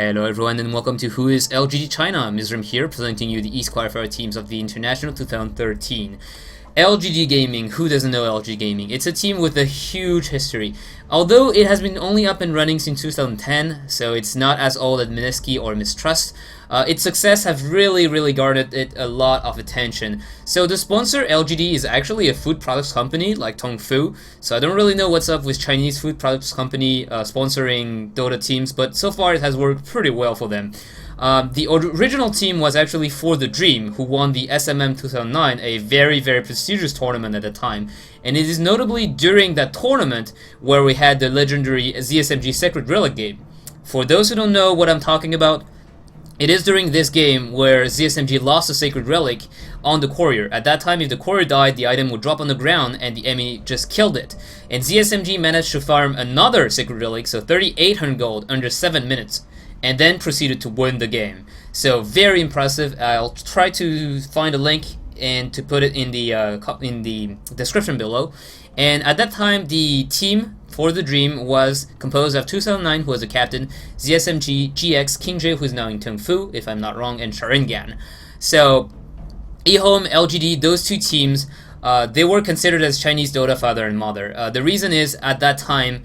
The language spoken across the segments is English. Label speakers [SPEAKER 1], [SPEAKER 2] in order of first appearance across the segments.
[SPEAKER 1] Hello everyone and welcome to Who is LGD China? Myzzrym here, presenting you the East Qualifier teams of the International 2013. LGD Gaming, who doesn't know LGD Gaming? It's a team with a huge history. Although it has been only up and running since 2010, so it's not as old as Minisky or Mistrust, its success have really garnered it a lot of attention. So the sponsor, LGD, is actually a food products company like Tongfu, so I don't really know what's up with Chinese food products company sponsoring Dota teams, but so far it has worked pretty well for them. The original team was actually For the Dream, who won the SMM 2009, a very prestigious tournament at the time. And it is notably during that tournament where we had the legendary ZSMG Sacred Relic game. For those who don't know what I'm talking about, it is during this game where ZSMG lost the Sacred Relic on the courier. At that time, if the courier died, the item would drop on the ground and the enemy just killed it. And ZSMG managed to farm another Sacred Relic, so 3,800 gold under 7 minutes. And then proceeded to win the game. So very impressive. I'll try to find a link and to put it in the description below. And at that time, the team For the Dream was composed of 2009, who was the captain, ZSMG, GX, King J, who is now in Tongfu, if I'm not wrong, and Sharingan. So eHome, LGD, those two teams, they were considered as Chinese Dota father and mother. The reason is, at that time,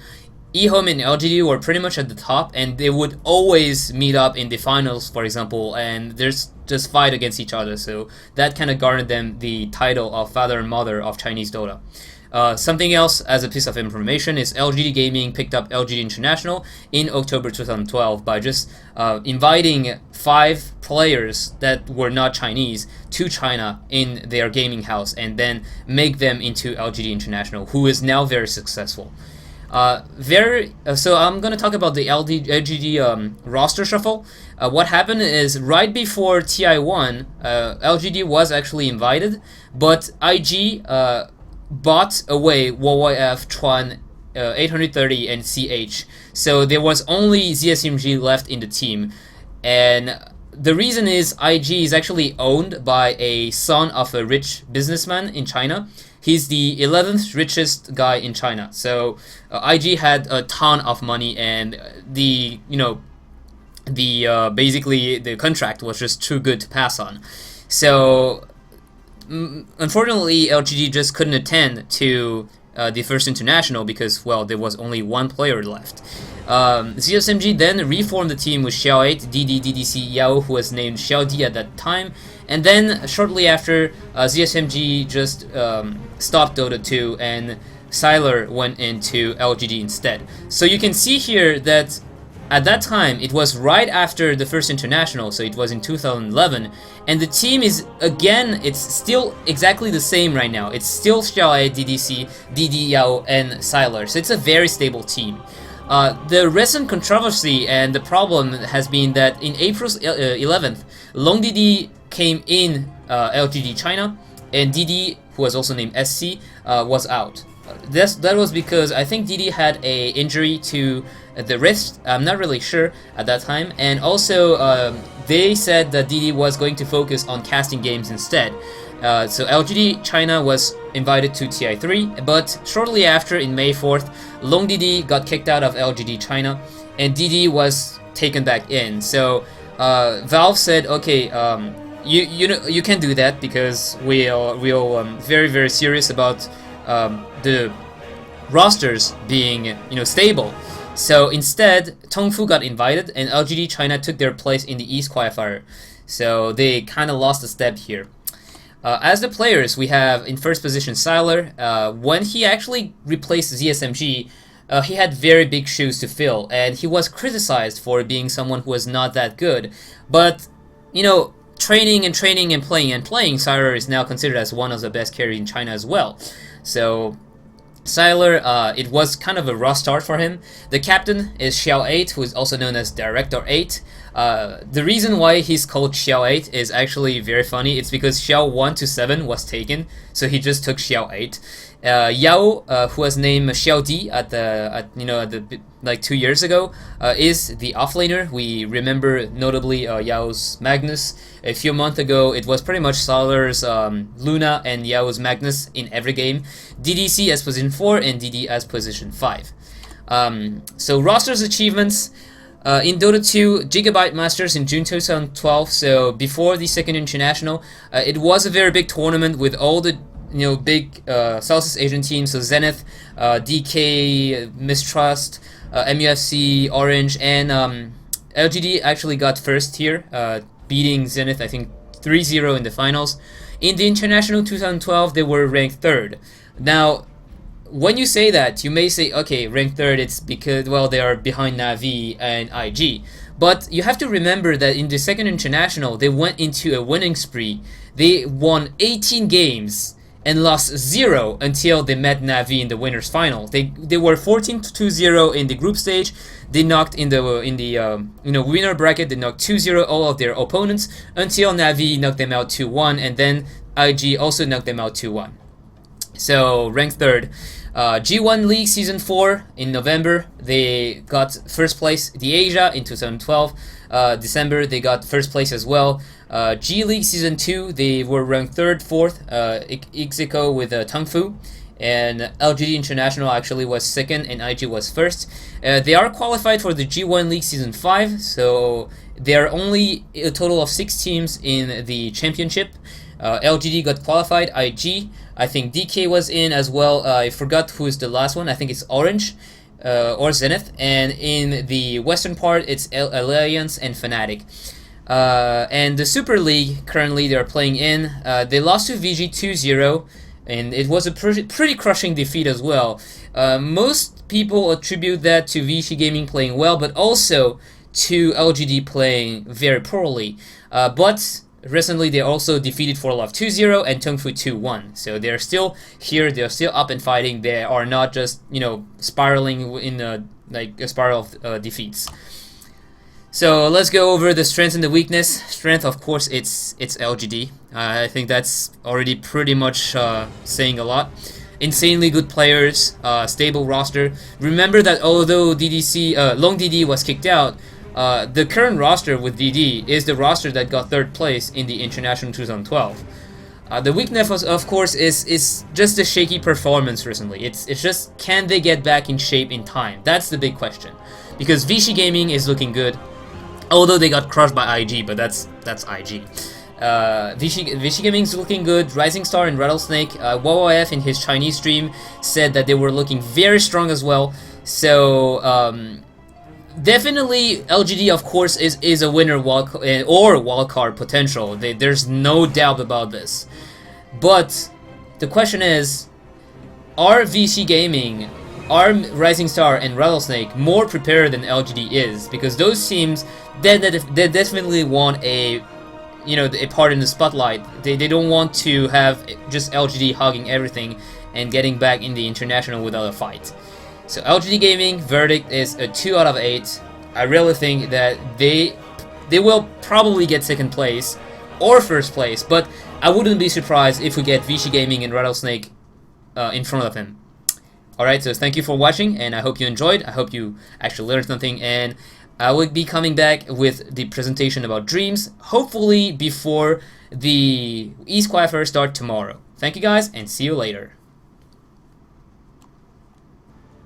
[SPEAKER 1] eHome and LGD were pretty much at the top, and they would always meet up in the finals, for example, and there's just fight against each other, so that kind of garnered them the title of father and mother of Chinese Dota. Something else as a piece of information is LGD Gaming picked up LGD International in October 2012 by just inviting 5 players that were not Chinese to China in their gaming house and then make them into LGD International, who is now very successful. So I'm gonna talk about the LGD roster shuffle. What happened is right before TI1, LGD was actually invited, but IG bought away WYF, Chuan, 830, and CH. So there was only ZSMG left in the team, and the reason is IG is actually owned by a son of a rich businessman in China. He's the 11th richest guy in China. So IG had a ton of money, and basically the contract was just too good to pass on. So unfortunately, LGD just couldn't attend to the first international because, well, there was only one player left. ZSMG then reformed the team with Xiao 8, DD, DDC, Yao, who was named Xiao D at that time, and then shortly after, ZSMG just stopped Dota 2 and Siler went into LGD instead. So you can see here that at that time, it was right after the first international, so it was in 2011, and the team is, again, it's still exactly the same right now. It's still Xiao, DDC, DD, Yao, and Siler, so it's a very stable team. The recent controversy and the problem has been that in April 11th, Long DD came in LGD China, and DD, who was also named SC, was out. That was because I think DD had a injury to the wrist. I'm not really sure at that time, and also they said that DD was going to focus on casting games instead. So LGD China was invited to TI3, but shortly after, in May 4th, Long DD got kicked out of LGD China, and DD was taken back in. So Valve said, okay, you can do that because we are very serious about the rosters being stable. So instead, Tongfu got invited, and LGD China took their place in the East Qualifier. So they kind of lost a step here. As the players, we have in first position Siler. When he actually replaced ZSMG, he had very big shoes to fill, and he was criticized for being someone who was not that good. But training and playing, Siler is now considered as one of the best carries in China as well. So Siler, it was kind of a rough start for him. The captain is Xiao 8, who is also known as Director 8. The reason why he's called Xiao 8 is actually very funny. It's because Xiao 1 to 7 was taken, so he just took Xiao 8. Yao, who was named Xiao D like 2 years ago, is the offlaner. We remember notably Yao's Magnus. A few months ago, it was pretty much Siler's Luna and Yao's Magnus in every game. DDC as position 4 and DD as position 5. So roster's achievements. In Dota 2, Gigabyte Masters in June 2012, so before the second international, it was a very big tournament with all the big Southeast Asian teams, so Zenith, DK, Mistrust, MUFC, Orange, and LGD actually got first here, beating Zenith, I think 3-0 in the finals. In the international 2012, they were ranked third. Now, when you say that, you may say, okay, ranked third, it's because, well, they are behind Navi and IG. But you have to remember that in the second international, they went into a winning spree. They won 18 games and lost 0 until they met Navi in the winners final. They were 14-2-0 in the group stage. They knocked in the winner bracket. They knocked 2-0 all of their opponents until Navi knocked them out 2-1, and then IG also knocked them out 2-1. So ranked third. G1 League Season 4 in November, they got first place. The Asia in 2012, December, they got first place as well. G League Season 2, they were ranked third, fourth, Ixico with Tung Fu. And LGD International actually was second and IG was first. They are qualified for the G1 League Season 5, so there are only a total of 6 teams in the championship. LGD got qualified, IG, I think DK was in as well. I forgot who's the last one. I think it's Orange or Zenith. And in the western part, it's Alliance and Fnatic. And the Super League, currently they're playing in. They lost to VG 2-0, and it was a pretty crushing defeat as well. Most people attribute that to Vichy Gaming playing well, but also to LGD playing very poorly. But recently, they also defeated For Love 2-0 and Tung Fu 2-1. So they're still here. They're still up and fighting. They are not just spiraling in a spiral of defeats. So let's go over the strengths and the weakness. Strength, of course, it's LGD. I think that's already pretty much saying a lot. Insanely good players, stable roster. Remember that although Long DD was kicked out, the current roster with DD is the roster that got third place in the International 2012. The weakness, of course, is just the shaky performance recently. It's just, can they get back in shape in time? That's the big question. Because Vichy Gaming is looking good, although they got crushed by IG, but that's IG. Vichy Gaming is looking good. Rising Star and Rattlesnake. WoWF in his Chinese stream said that they were looking very strong as well. So definitely, LGD, of course, is a winner or wildcard potential. There's no doubt about this. But the question is, are VC Gaming, are Rising Star and Rattlesnake more prepared than LGD is? Because those teams, they definitely want a part in the spotlight. They don't want to have just LGD hogging everything and getting back in the international without a fight. So LGD Gaming, verdict is a 2 out of 8. I really think that they will probably get second place or first place, but I wouldn't be surprised if we get Vichy Gaming and Rattlesnake in front of him. Alright, so thank you for watching, and I hope you enjoyed. I hope you actually learned something, and I will be coming back with the presentation about Dreams, hopefully before the Qualifier start tomorrow. Thank you guys, and see you later.